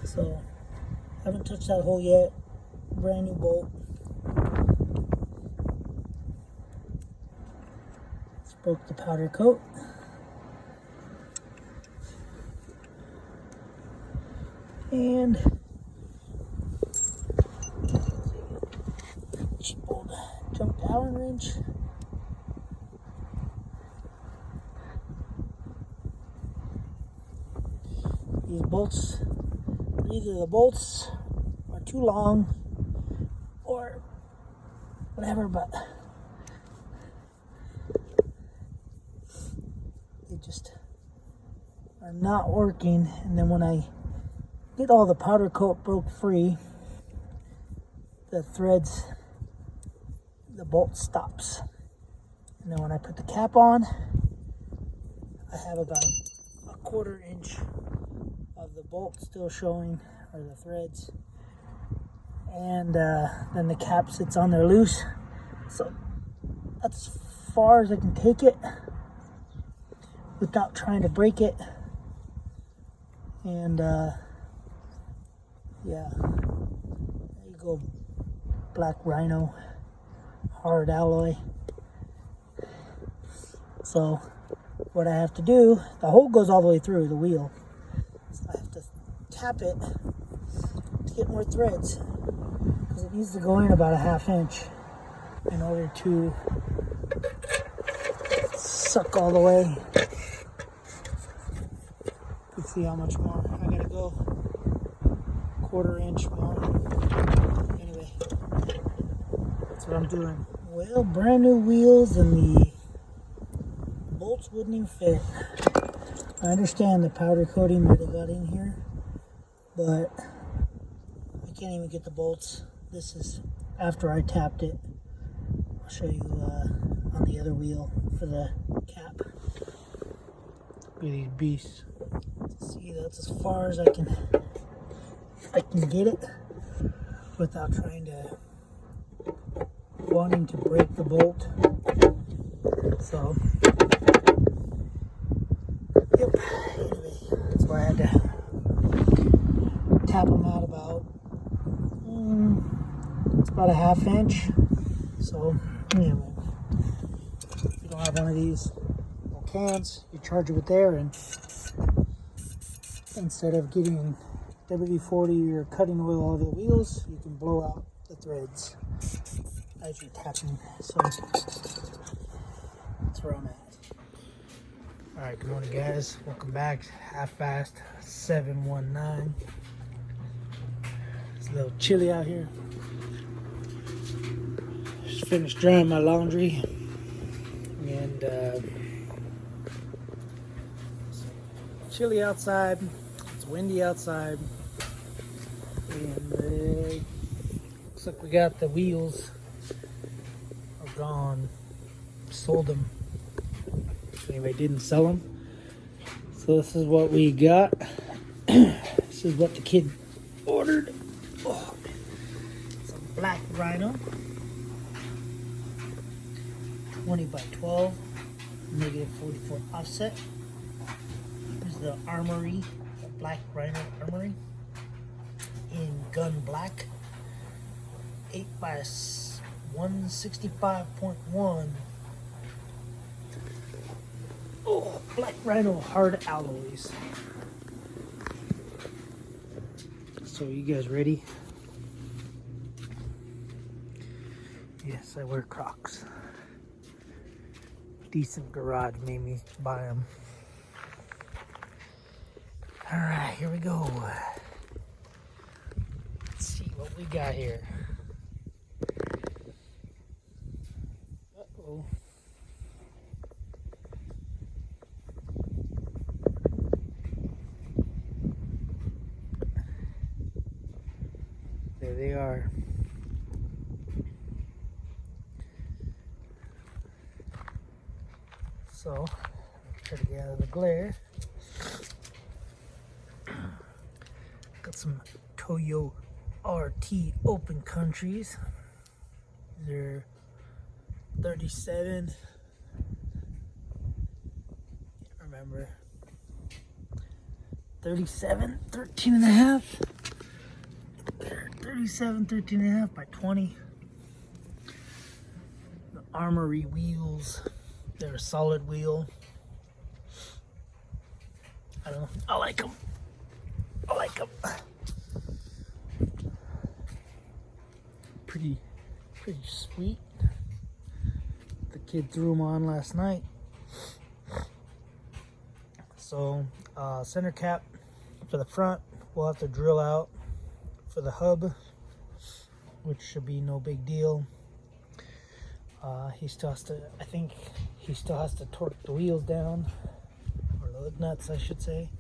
So haven't touched that hole yet. Brand new bolt. Just broke the powder coat. And cheap old junk Allen wrench. These bolts, either the bolts are too long or whatever, but they just are not working. And then when I get all the powder coat broke free, the threads, the bolt stops. And then when I put the cap on, I have about a 1/4 inch of the bolt still showing, or the threads, and then the cap sits on there loose. So that's as far as I can take it without trying to break it. And yeah, there you go, black rhino, hard alloy. So what I have to do, the hole goes all the way through the wheel. I have to tap it to get more threads, because it needs to go in about a 1/2 inch in order to suck all the way. You can see how much more I gotta go. 1/4 inch more. Anyway, that's what I'm doing. Well, brand new wheels and the bolts wouldn't even fit. I understand the powder coating might have got in here, but I can't even get the bolts. This is after I tapped it. I'll show you on the other wheel for the cap. Look at these beasts. See, that's as far as I can get it without wanting to break the bolt. So yep, anyway, that's why I had to tap them out about, it's about a 1/2 inch. So anyway, if you don't have one of these little cans, you charge it with air, and instead of getting WD-40 or cutting oil all over the wheels, you can blow out the threads as you're tapping. So that's where I'm at. Alright, good morning guys, welcome back. Half-fast 719. It's a little chilly out here. Just finished drying my laundry, and it's chilly outside, it's windy outside, and looks like we got the wheels are gone. Sold them. Anyway, didn't sell them. So this is what we got. This is what the kid ordered. Oh, it's a black rhino, 20x12, -44 offset. This is the armory, the black rhino armory in gun black, 8x165.1. Oh, black rhino hard alloys. So you guys ready? Yes, I wear Crocs. Decent garage made me buy them. All right, here we go. Let's see what we got here. Uh-oh. There they are. So, try to get out of the glare. Got some Toyo RT open countries. They're 37. Can't remember. 37, 13 and a half. 37, 13.5 by 20. The Armory wheels. They're a solid wheel. I don't know. I like them. I like them. Pretty sweet. The kid threw them on last night. So center cap for the front we'll have to drill out. For the hub, which should be no big deal. He still has to, I think he still has to torque the wheels down, or the lug nuts I should say.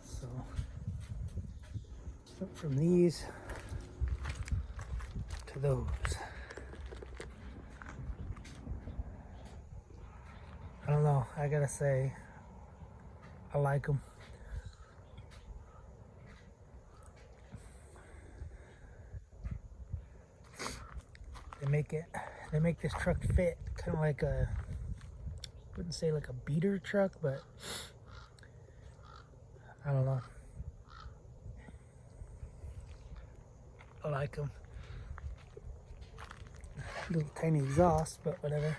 So from these to those. I don't know, I gotta say, I like them. They make this truck fit kind of like a, wouldn't say like a beater truck, but I don't know. I like them. Little tiny exhaust, but whatever.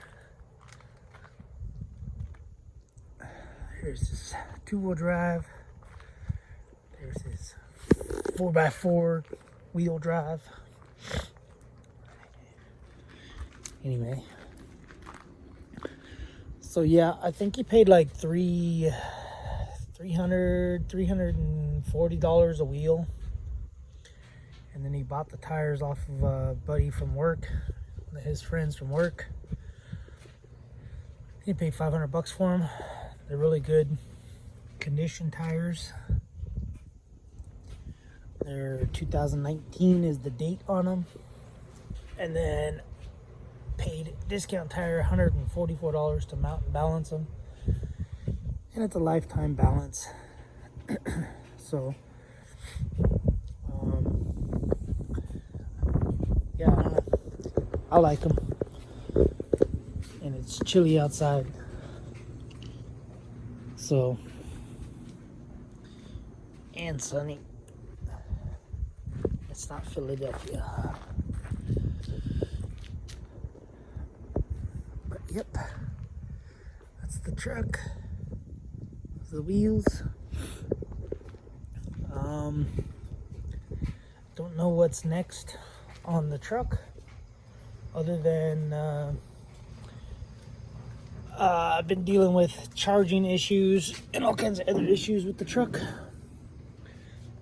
Here's this 2-wheel drive. There's this 4x4 wheel drive. Anyway, so yeah, I think he paid like $340 a wheel, and then he bought the tires off of a buddy from work, one of his friends from work. He paid $500 for them. They're really good condition tires. They're 2019 is the date on them, and then paid discount tire $144 to mount and balance them, and it's a lifetime balance. So yeah, I like them, and it's chilly outside, so, and sunny. It's not Philadelphia. Yep, that's the truck. The wheels. Don't know what's next on the truck, other than I've been dealing with charging issues and all kinds of other issues with the truck.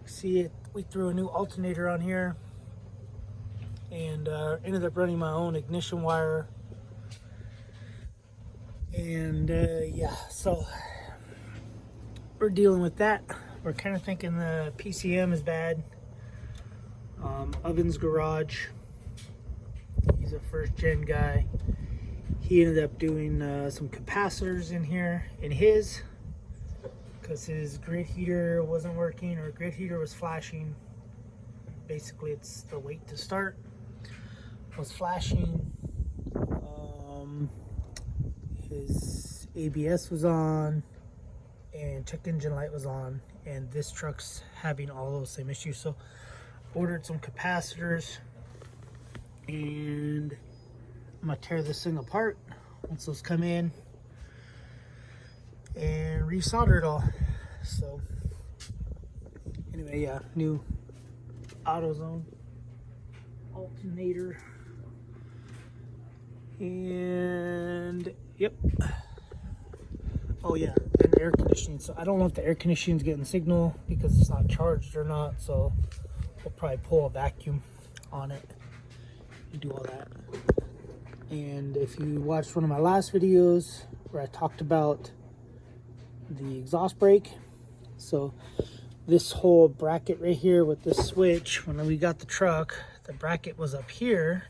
See it? We threw a new alternator on here, and ended up running my own ignition wire. And yeah, so we're dealing with that. We're kind of thinking the PCM is bad. Oven's garage, he's a first gen guy. He ended up doing some capacitors in here in his, because his grid heater wasn't working, or grid heater was flashing. Basically, it's the wait to start was flashing. His ABS was on, and check engine light was on, and this truck's having all those same issues. So ordered some capacitors, and I'm gonna tear this thing apart once those come in and resolder it all. So anyway, yeah, new AutoZone alternator, and yep. Oh yeah, and air conditioning. So I don't know if the air conditioning is getting signal because it's not charged or not, so we'll probably pull a vacuum on it and do all that. And if you watched one of my last videos where I talked about the exhaust brake, so this whole bracket right here with this switch, when we got the truck, the bracket was up here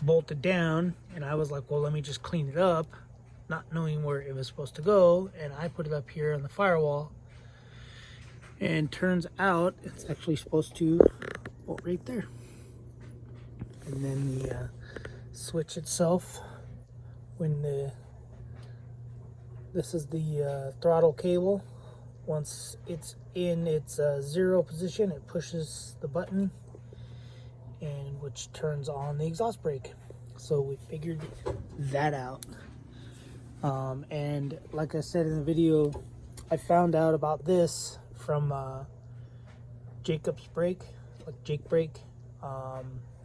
bolted down, and I was like, well, let me just clean it up, not knowing where it was supposed to go, and I put it up here on the firewall, and turns out it's actually supposed to go right there. And then the switch itself, when this is the throttle cable, Once it's in its zero position, it pushes the button, and which turns on the exhaust brake. So we figured that out. And like I said in the video, I found out about this from Jacob's Brake, like Jake Brake.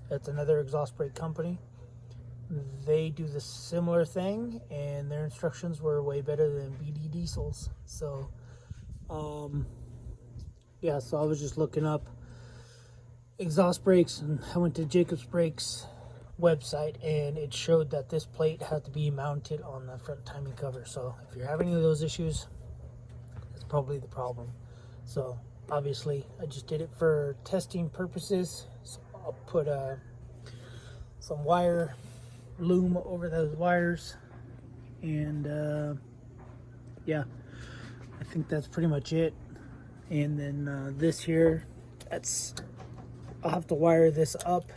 That's another exhaust brake company. They do the similar thing, and their instructions were way better than BD Diesel's. So, yeah, so I was just looking up exhaust brakes, and I went to Jacob's Brake's website, and it showed that this plate had to be mounted on the front timing cover. So if you're having any of those issues, that's probably the problem. So obviously I just did it for testing purposes. So I'll put some wire loom over those wires, and yeah, I think that's pretty much it. And then this here, I'll have to wire this up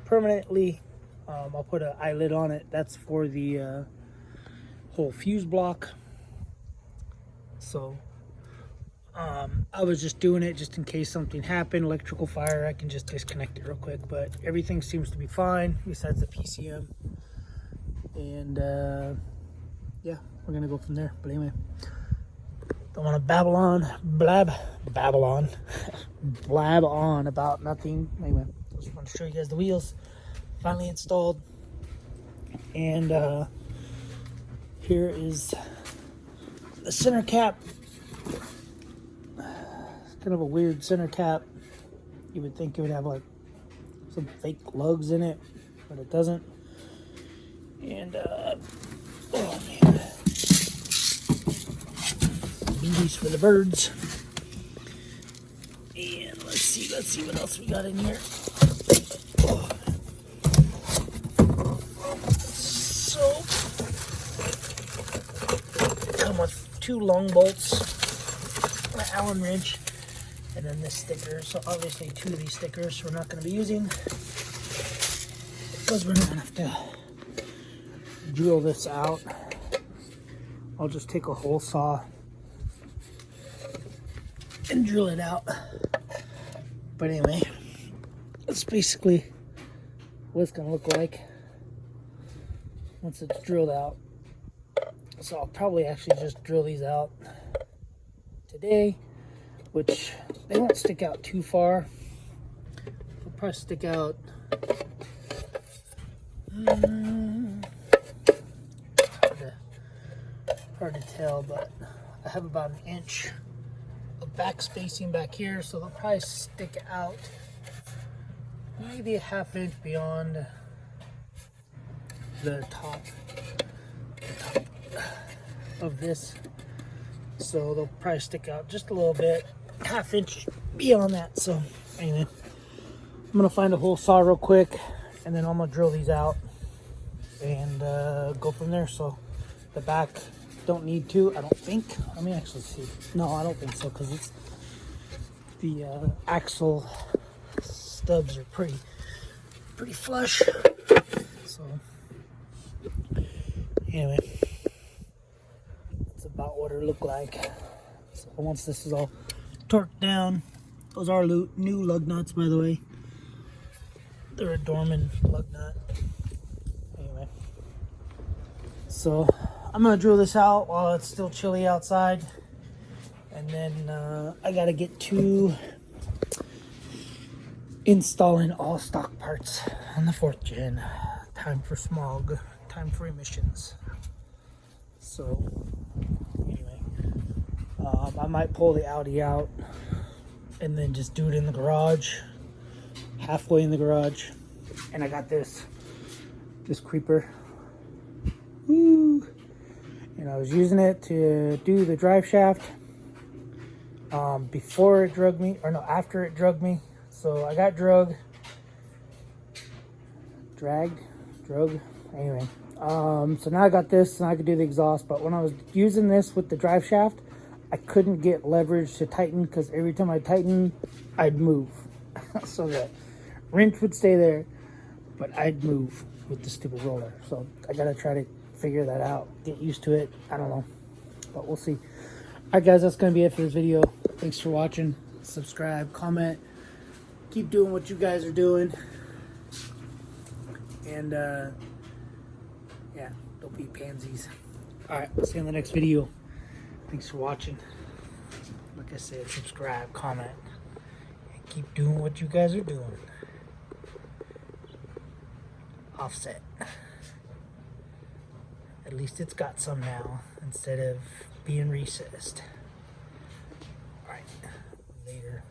permanently. I'll put an eyelid on it. That's for the whole fuse block. So I was just doing it just in case something happened, electrical fire. I can just disconnect it real quick, but everything seems to be fine besides the PCM. And yeah, we're gonna go from there. But anyway, don't want to blab on about nothing. Anyway, just want to show you guys the wheels finally installed. And here is the center cap. It's kind of a weird center cap. You would think it would have like some fake lugs in it, but it doesn't. And oh man, bees for the birds. And let's see what else we got in here. Oh. So come with 2 long bolts, an Allen wrench, and then this sticker. So obviously 2 of these stickers we're not going to be using because we're not going to have to drill this out. I'll just take a hole saw and drill it out. But anyway, that's basically what it's gonna look like once it's drilled out. So I'll probably actually just drill these out today, which they won't stick out too far. They'll probably stick out hard to tell, but I have about 1 inch of back spacing back here, so they'll probably stick out maybe a 1/2 inch beyond the top of this. So they'll probably stick out just a little bit, 1/2 inch beyond that. So anyway, I'm gonna find a hole saw real quick, and then I'm gonna drill these out and go from there. So the back don't need to, I don't think. Let me actually see. No, I don't think so, because it's the axle stubs are pretty flush. So anyway, that's about what it looked like. So once this is all torqued down, those are new lug nuts, by the way. They're a Dorman lug nut. Anyway, so I'm gonna drill this out while it's still chilly outside, and then I gotta get to installing all stock parts on the 4th gen. Time for smog, time for emissions. So anyway, I might pull the Audi out and then just do it in the garage, halfway in the garage. And I got this creeper. Woo! And I was using it to do the drive shaft before it drug me, or no, after it drugged me. So I got drug. Anyway, so now I got this, and I could do the exhaust. But when I was using this with the drive shaft, I couldn't get leverage to tighten, because every time I tighten, I'd move. So the wrench would stay there, but I'd move with the stupid roller. So I gotta try to figure that out, get used to it. I don't know, but we'll see. Alright guys, that's going to be it for this video. Thanks for watching. Subscribe, comment. Keep doing what you guys are doing. And, yeah, don't be pansies. Alright, see you in the next video. Thanks for watching. Like I said, subscribe, comment, and keep doing what you guys are doing. Offset. At least it's got some now, instead of being recessed. Alright, later.